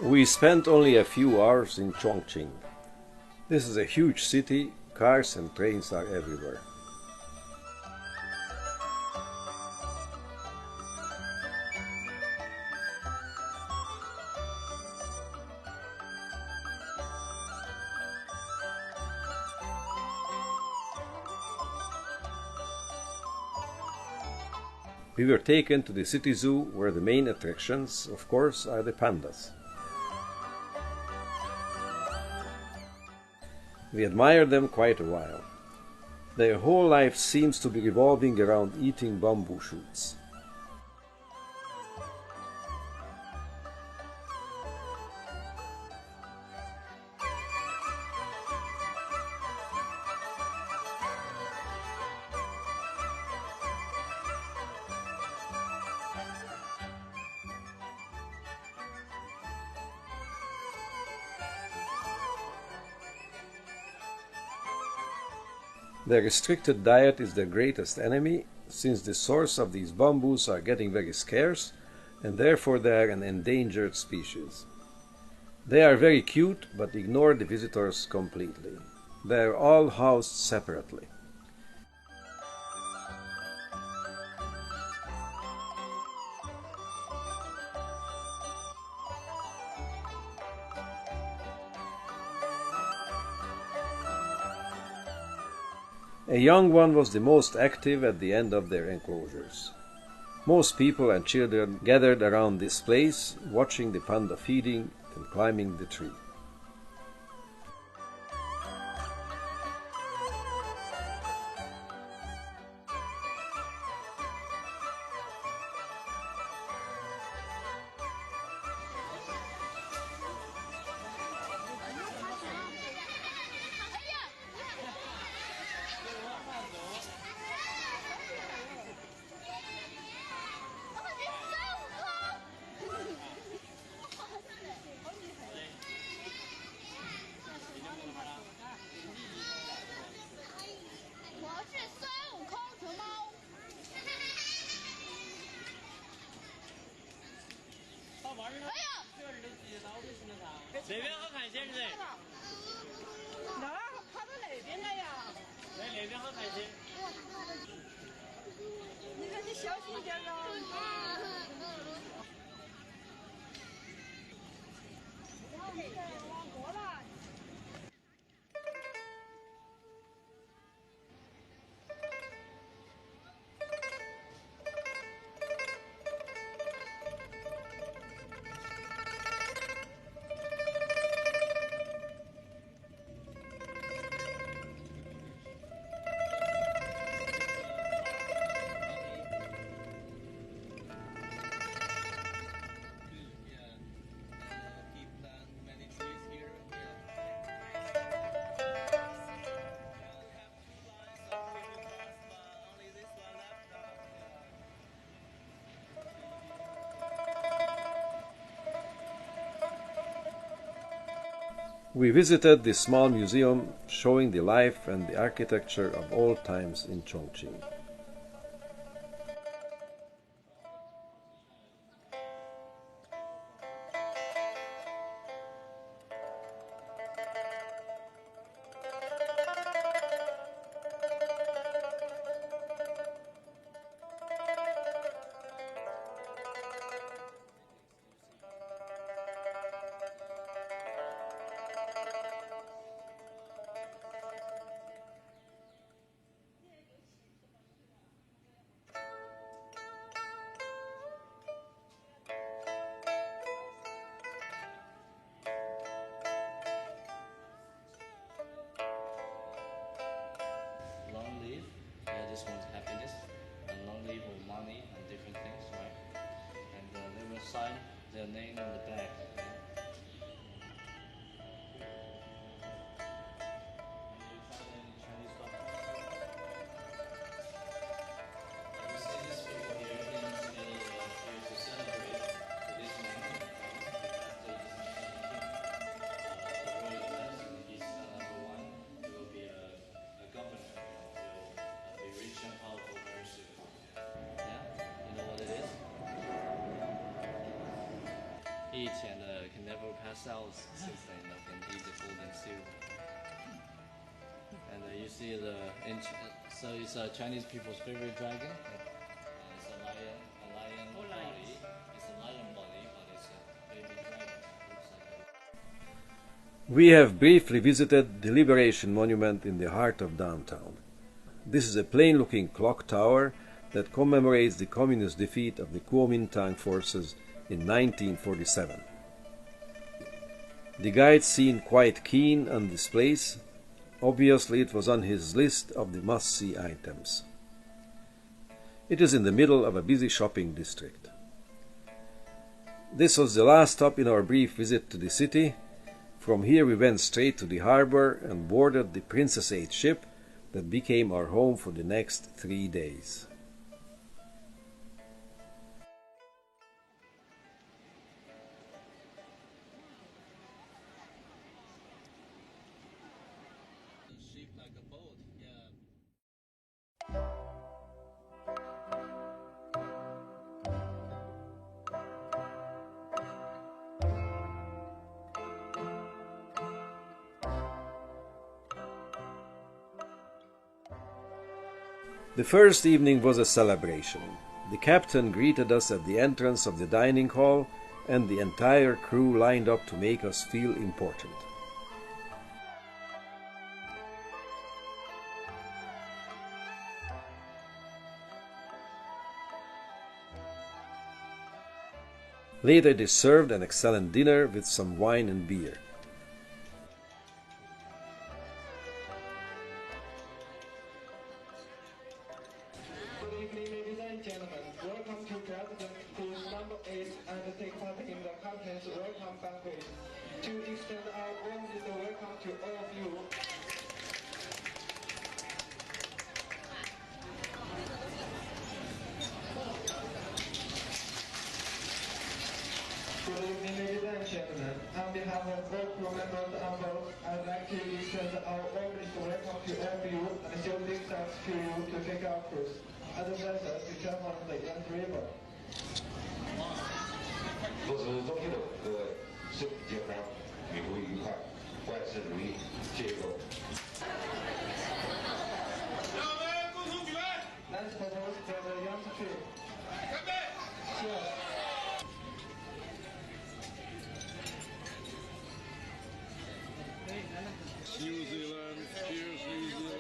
We spent only a few hours in Chongqing. This is a huge city, cars and trains are everywhere. We were taken to the city zoo where the main attractions, of course, are the pandas. We admired them quite a while. Their whole life seems to be revolving around eating bamboo shoots. Their restricted diet is their greatest enemy, since the source of these bamboos are getting very scarce, and therefore they are an endangered species. They are very cute, but ignore the visitors completely. They are all housed separately. A young one was the most active at the end of their enclosures. Most people and children gathered around this place, watching the panda feeding and climbing the tree. We visited the small museum showing the life and the architecture of old times in Chongqing. Just want happiness and long live for money and different things, right? And they will sign their name on the back. Eat and can never has cells since then, can eat the food and stew. And you see so it's Chinese people's favorite dragon. It's a lion body. It's a lion body, but it's a baby dragon. Looks like We have briefly visited the Liberation Monument in the heart of downtown. This is a plain-looking clock tower that commemorates the communist defeat of the Kuomintang forces in 1947. The guide seemed quite keen on this place. Obviously it was on his list of the must-see items. It is in the middle of a busy shopping district. This was the last stop in our brief visit to the city. From here we went straight to the harbor and boarded the Princess 8 ship that became our home for the next 3 days. shaped like a boat. Yeah. The first evening was a celebration. The captain greeted us at the entrance of the dining hall, and the entire crew lined up to make us feel important. Later they served an excellent dinner with some wine and beer. Good evening, ladies and gentlemen. Welcome to President Cruise number 8 and take part in the Captain's Welcome Banquet. To extend our warmest welcome to all of you. Good evening, ladies and gentlemen. On behalf of all crew members on board, I'd like to extend our warmest welcome to all of you and show big thanks to you to take our cruise. As a vessel to travel on the Yangtze River. 主持中心的各位，身体健康，旅途愉快，万事如意，谢谢各位。 Let's propose for the Yangtze trip. Cheers. New Zealand, cheers New Zealand.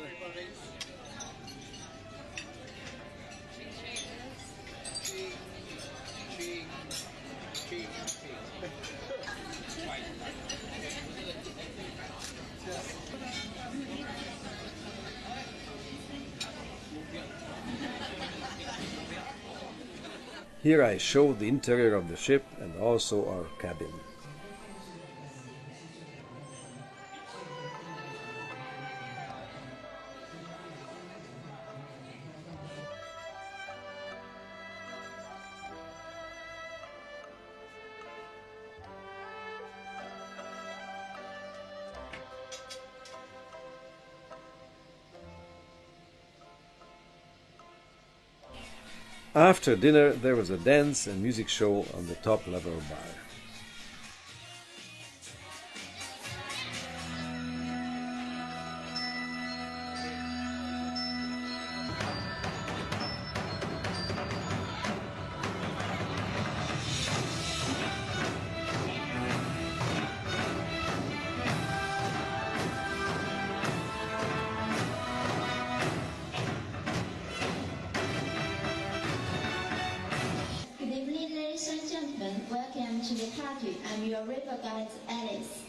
Here I show the interior of the ship and also our cabin. After dinner, there was a dance and music show on the top level bar. Good evening, ladies and gentlemen. Welcome to the party. I'm your river guide, Alice.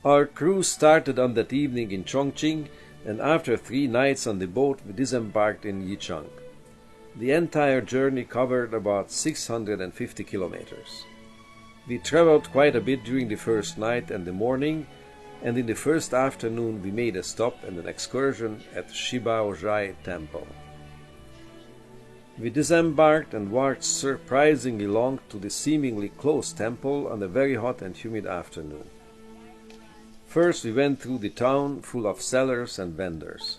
Our cruise started on that evening in Chongqing, and after 3 nights on the boat we disembarked in Yichang. The entire journey covered about 650 kilometers. We traveled quite a bit during the first night and the morning, and in the first afternoon we made a stop and an excursion at Shibaozhai Temple. We disembarked and walked surprisingly long to the seemingly closed temple on a very hot and humid afternoon. First we went through the town full of sellers and vendors.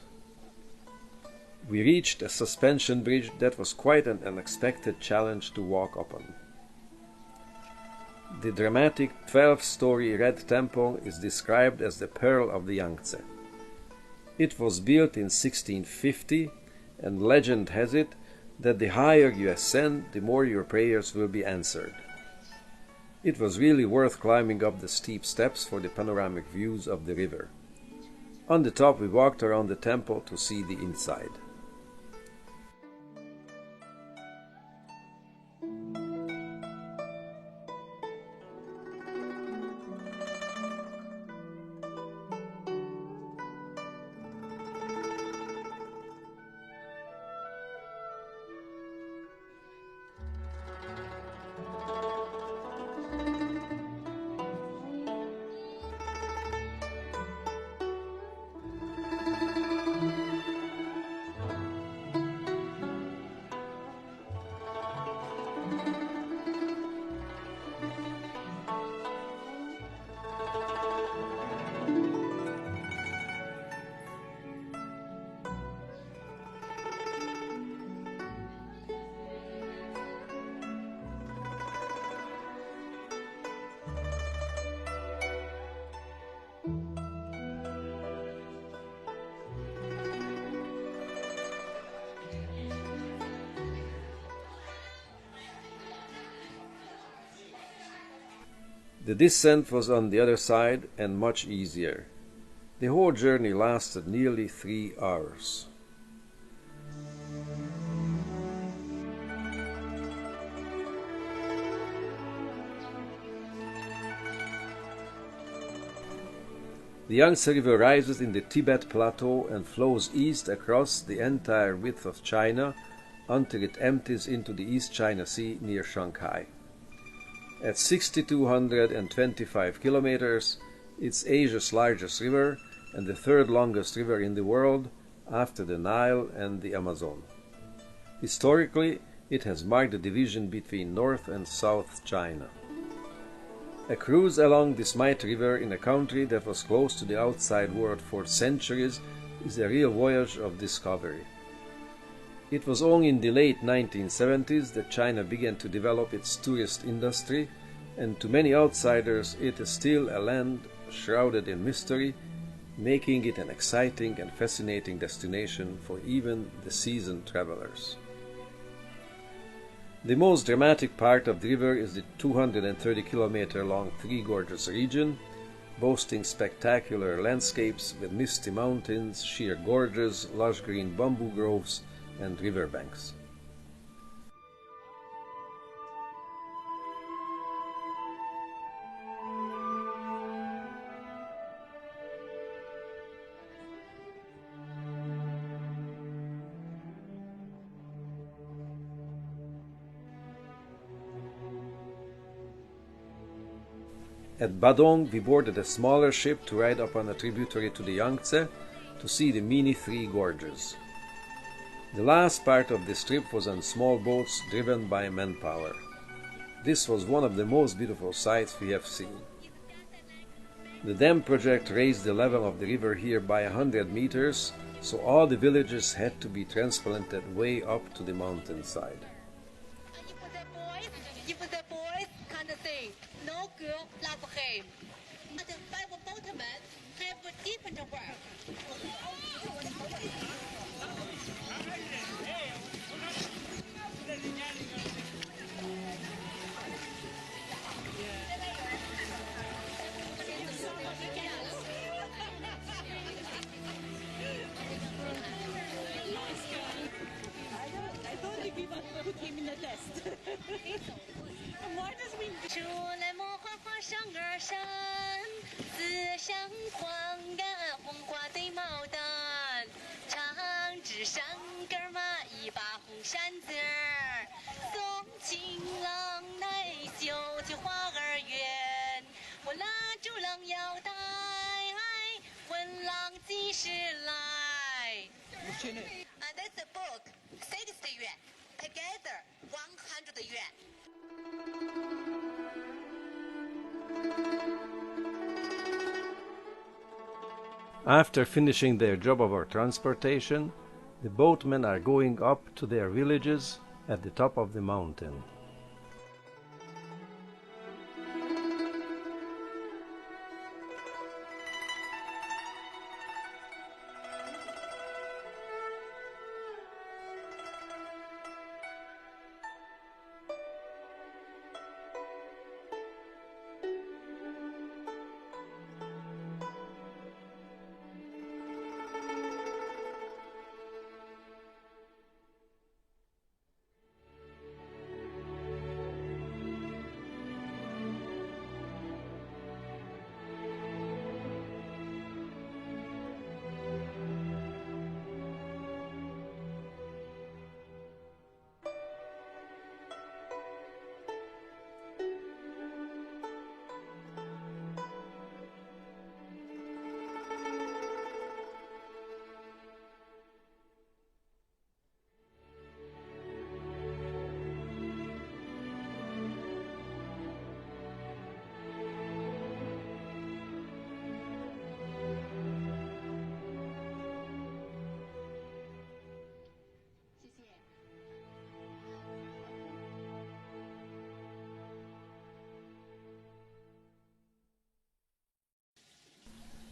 We reached a suspension bridge that was quite an unexpected challenge to walk upon. The dramatic 12-story red temple is described as the Pearl of the Yangtze. It was built in 1650, and legend has it that the higher you ascend, the more your prayers will be answered. It was really worth climbing up the steep steps for the panoramic views of the river. On the top we walked around the temple to see the inside. The descent was on the other side and much easier. The whole journey lasted nearly 3 hours. The Yangtze River rises in the Tibet Plateau and flows east across the entire width of China until it empties into the East China Sea near Shanghai. At 6,225 kilometers, it's Asia's largest river and the third longest river in the world after the Nile and the Amazon. Historically, it has marked the division between North and South China. A cruise along this mighty river in a country that was close to the outside world for centuries is a real voyage of discovery. It was only in the late 1970s that China began to develop its tourist industry, and to many outsiders it is still a land shrouded in mystery, making it an exciting and fascinating destination for even the seasoned travelers. The most dramatic part of the river is the 230-kilometer-long Three Gorges region, boasting spectacular landscapes with misty mountains, sheer gorges, lush green bamboo groves, and riverbanks. At Badong, we boarded a smaller ship to ride up on a tributary to the Yangtze to see the mini Three Gorges. The last part of this trip was on small boats driven by manpower. This was one of the most beautiful sights we have seen. The dam project raised the level of the river here by 100 meters, so all the villages had to be transplanted way up to the mountainside. Kind of thing. No girl, love him. The Bible boatmen have a different work. I don't think we must put him in the test. Why does we 出来莫花花上儿山，自相黄呀红花对牡丹，长枝山根儿嘛一把红扇子 Together, 100 yuan. After finishing their job of our transportation, the boatmen are going up to their villages at the top of the mountain.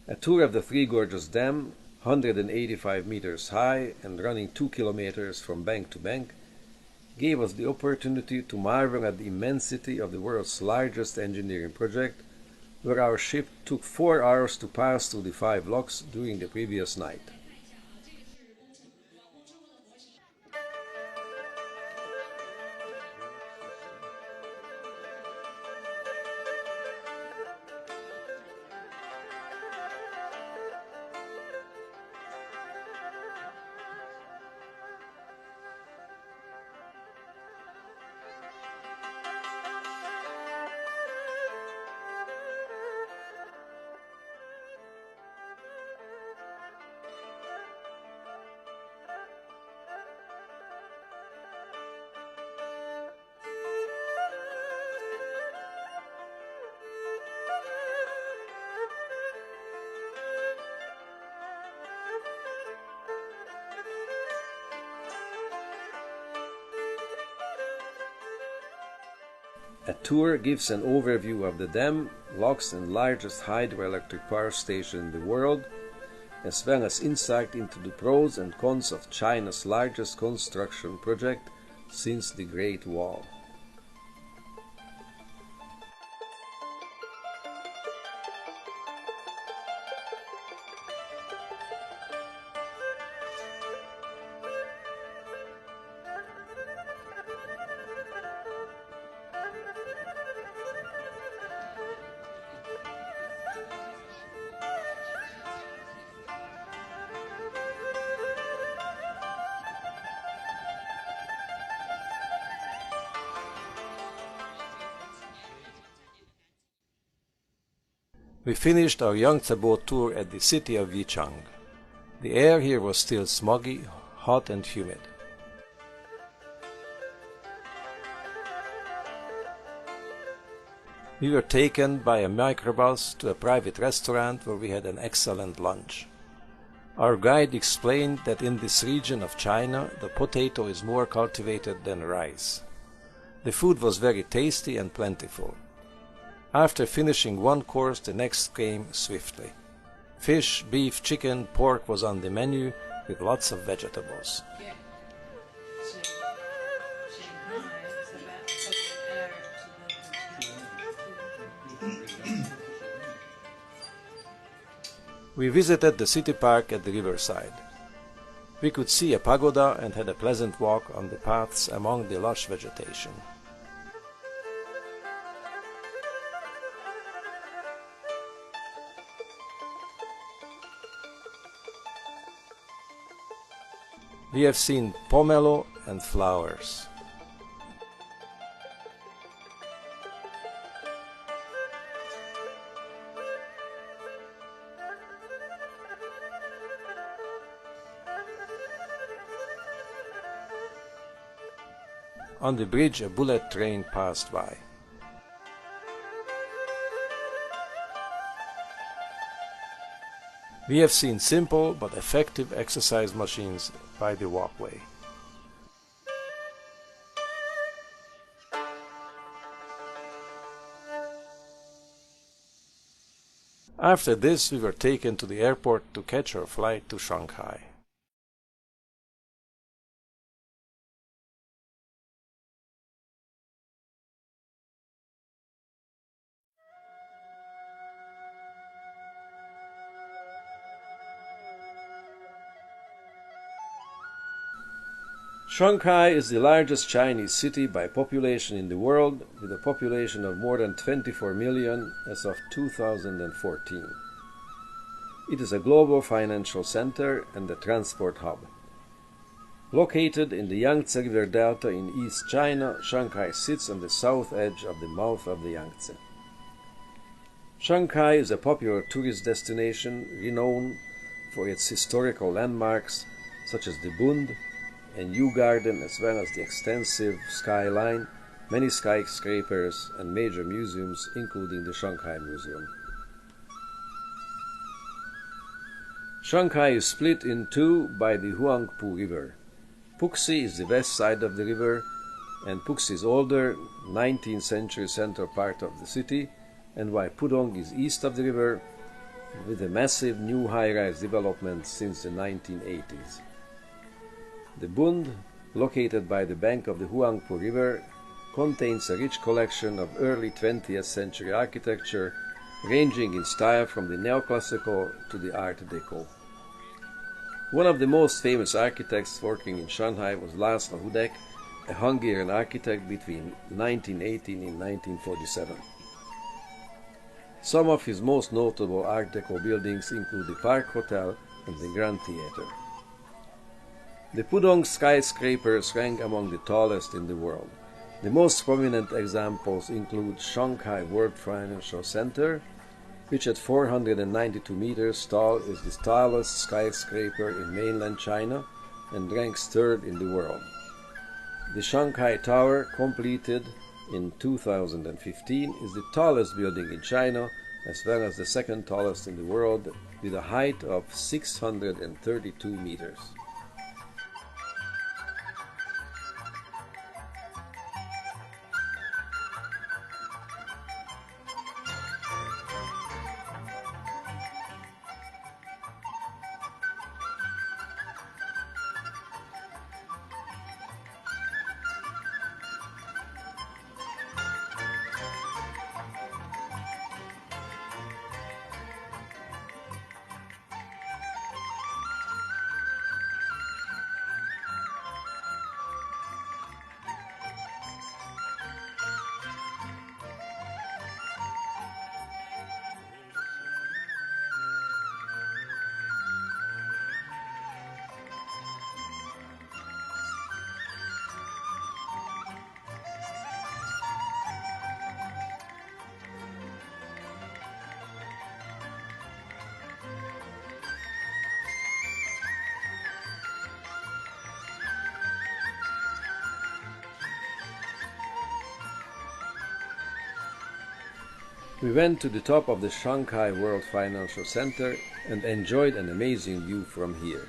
A tour of the Three Gorges Dam, 185 meters high and running 2 kilometers from bank to bank, gave us the opportunity to marvel at the immensity of the world's largest engineering project, where our ship took 4 hours to pass through the 5 locks during the previous night. A tour gives an overview of the dam, locks and largest hydroelectric power station in the world, as well as insight into the pros and cons of China's largest construction project since the Great Wall. We finished our Yangtze boat tour at the city of Yichang. The air here was still smoggy, hot and humid. We were taken by a microbus to a private restaurant where we had an excellent lunch. Our guide explained that in this region of China the potato is more cultivated than rice. The food was very tasty and plentiful. After finishing one course, the next came swiftly. Fish, beef, chicken, pork was on the menu with lots of vegetables. We visited the city park at the riverside. We could see a pagoda and had a pleasant walk on the paths among the lush vegetation. We have seen pomelo and flowers. On the bridge a bullet train passed by. We have seen simple but effective exercise machines by the walkway. After this, we were taken to the airport to catch our flight to Shanghai. Shanghai is the largest Chinese city by population in the world, with a population of more than 24 million as of 2014. It is a global financial center and a transport hub. Located in the Yangtze River Delta in East China, Shanghai sits on the south edge of the mouth of the Yangtze. Shanghai is a popular tourist destination renowned for its historical landmarks such as the Bund and Yew Garden, as well as the extensive skyline, many skyscrapers and major museums, including the Shanghai Museum. Shanghai is split in two by the Huangpu River. Puxi is the west side of the river, and Puxi's older 19th century central part of the city, and while Pudong is east of the river, with a massive new high-rise development since the 1980s. The Bund, located by the bank of the Huangpu River, contains a rich collection of early 20th century architecture, ranging in style from the neoclassical to the Art Deco. One of the most famous architects working in Shanghai was László Hudek, a Hungarian architect between 1918 and 1947. Some of his most notable Art Deco buildings include the Park Hotel and the Grand Theatre. The Pudong skyscrapers rank among the tallest in the world. The most prominent examples include Shanghai World Financial Center, which at 492 meters tall is the tallest skyscraper in mainland China and ranks third in the world. The Shanghai Tower, completed in 2015, is the tallest building in China, as well as the second tallest in the world, with a height of 632 meters. We went to the top of the Shanghai World Financial Center and enjoyed an amazing view from here.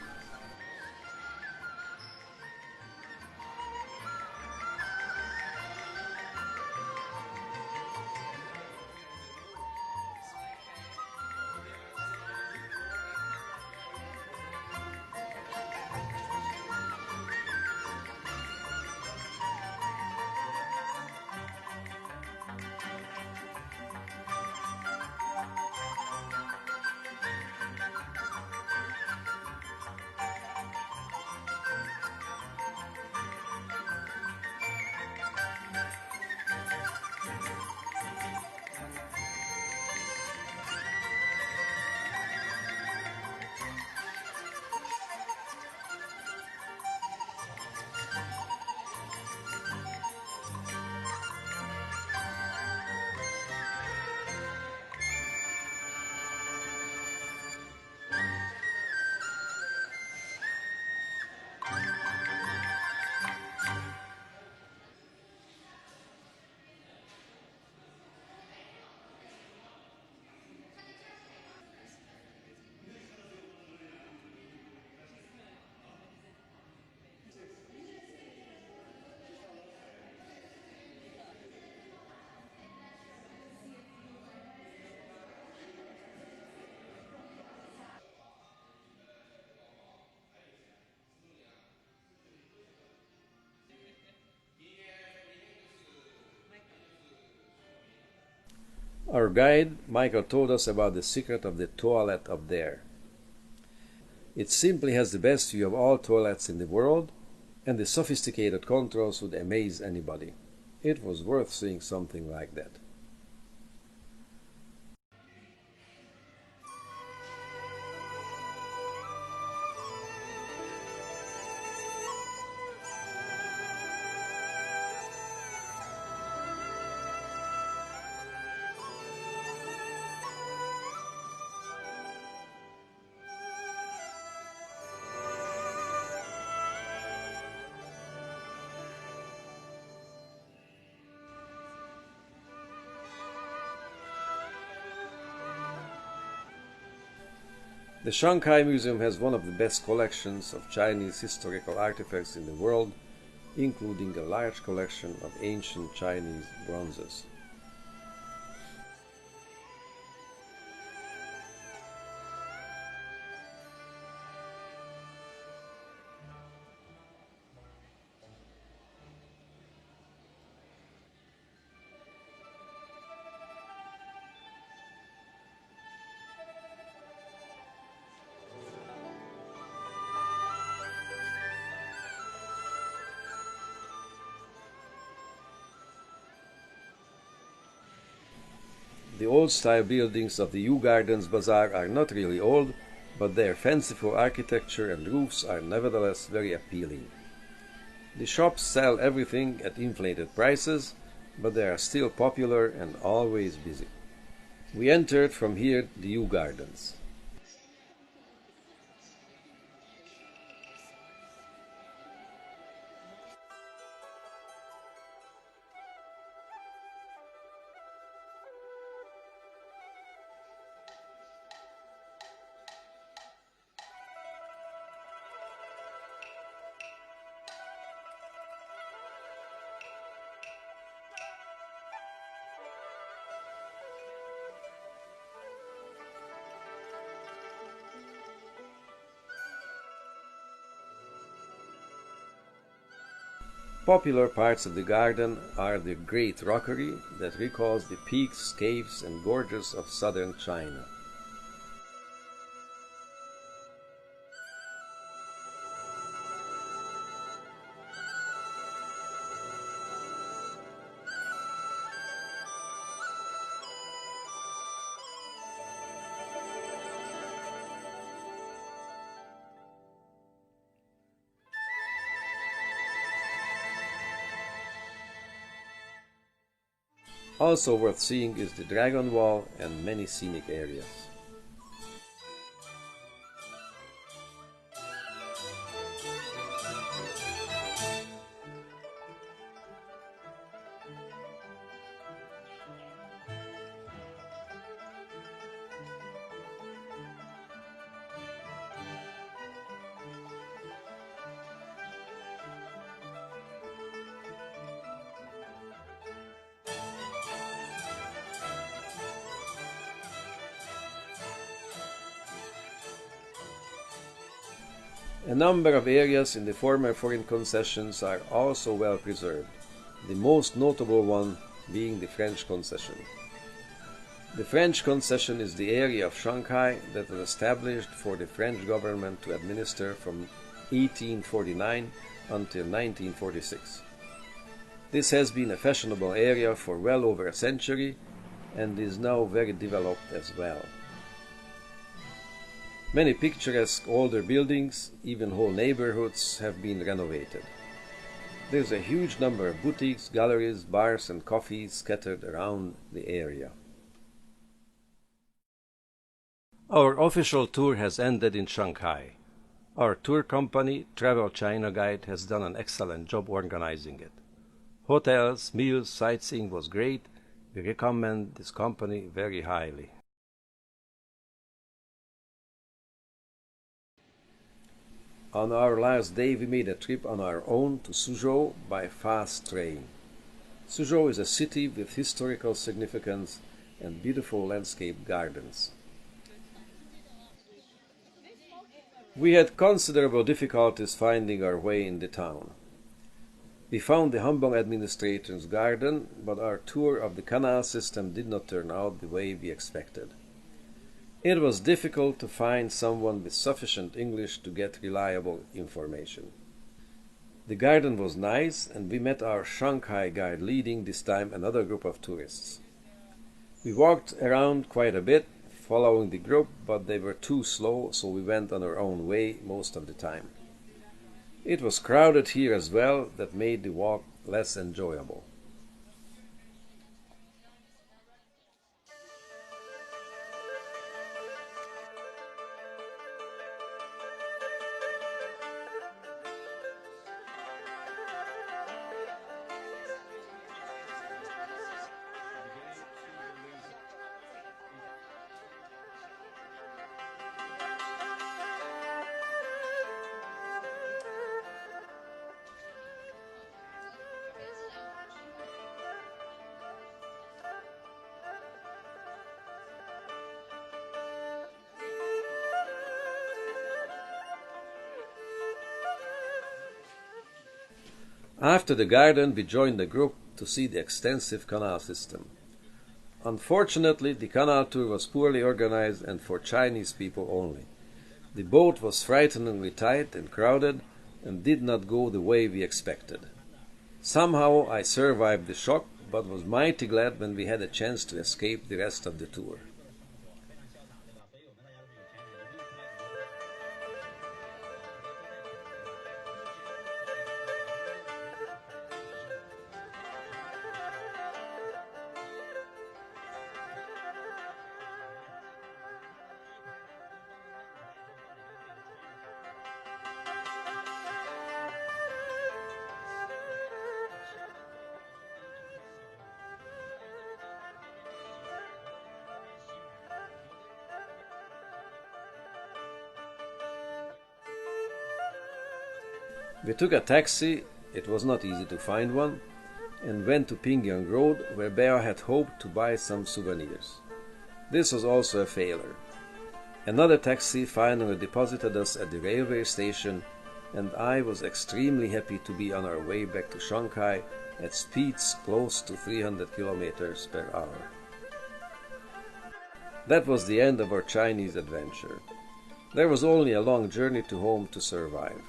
Our guide, Michael, told us about the secret of the toilet up there. It simply has the best view of all toilets in the world, and the sophisticated controls would amaze anybody. It was worth seeing something like that. The Shanghai Museum has one of the best collections of Chinese historical artifacts in the world, including a large collection of ancient Chinese bronzes. The old-style buildings of the Yew Gardens Bazaar are not really old, but their fanciful architecture and roofs are nevertheless very appealing. The shops sell everything at inflated prices, but they are still popular and always busy. We entered from here the Yew Gardens. Popular parts of the garden are the Great Rockery that recalls the peaks, caves, and gorges of southern China. Also worth seeing is the Dragon Wall and many scenic areas. A number of areas in the former foreign concessions are also well preserved, the most notable one being the French concession. The French concession is the area of Shanghai that was established for the French government to administer from 1849 until 1946. This has been a fashionable area for well over a century and is now very developed as well. Many picturesque older buildings, even whole neighborhoods, have been renovated. There's a huge number of boutiques, galleries, bars and coffees scattered around the area. Our official tour has ended in Shanghai. Our tour company, Travel China Guide, has done an excellent job organizing it. Hotels, meals, sightseeing was great. We recommend this company very highly. On our last day, we made a trip on our own to Suzhou by fast train. Suzhou is a city with historical significance and beautiful landscape gardens. We had considerable difficulties finding our way in the town. We found the Hambong administrator's garden, but our tour of the canal system did not turn out the way we expected. It was difficult to find someone with sufficient English to get reliable information. The garden was nice, and we met our Shanghai guide leading this time another group of tourists. We walked around quite a bit, following the group, but they were too slow, so we went on our own way most of the time. It was crowded here as well, that made the walk less enjoyable. After the garden, we joined the group to see the extensive canal system. Unfortunately, the canal tour was poorly organized and for Chinese people only. The boat was frighteningly tight and crowded and did not go the way we expected. Somehow I survived the shock, but was mighty glad when we had a chance to escape the rest of the tour. We took a taxi, it was not easy to find one, and went to Pingyang Road, where Bea had hoped to buy some souvenirs. This was also a failure. Another taxi finally deposited us at the railway station, and I was extremely happy to be on our way back to Shanghai at speeds close to 300 kilometers per hour. That was the end of our Chinese adventure. There was only a long journey to home to survive.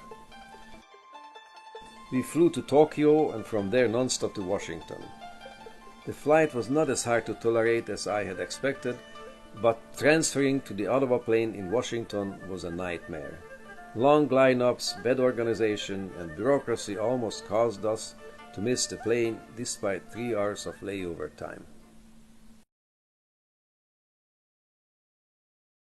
We flew to Tokyo and from there non-stop to Washington. The flight was not as hard to tolerate as I had expected, but transferring to the Ottawa plane in Washington was a nightmare. Long lineups, bad organization, and bureaucracy almost caused us to miss the plane despite 3 hours of layover time.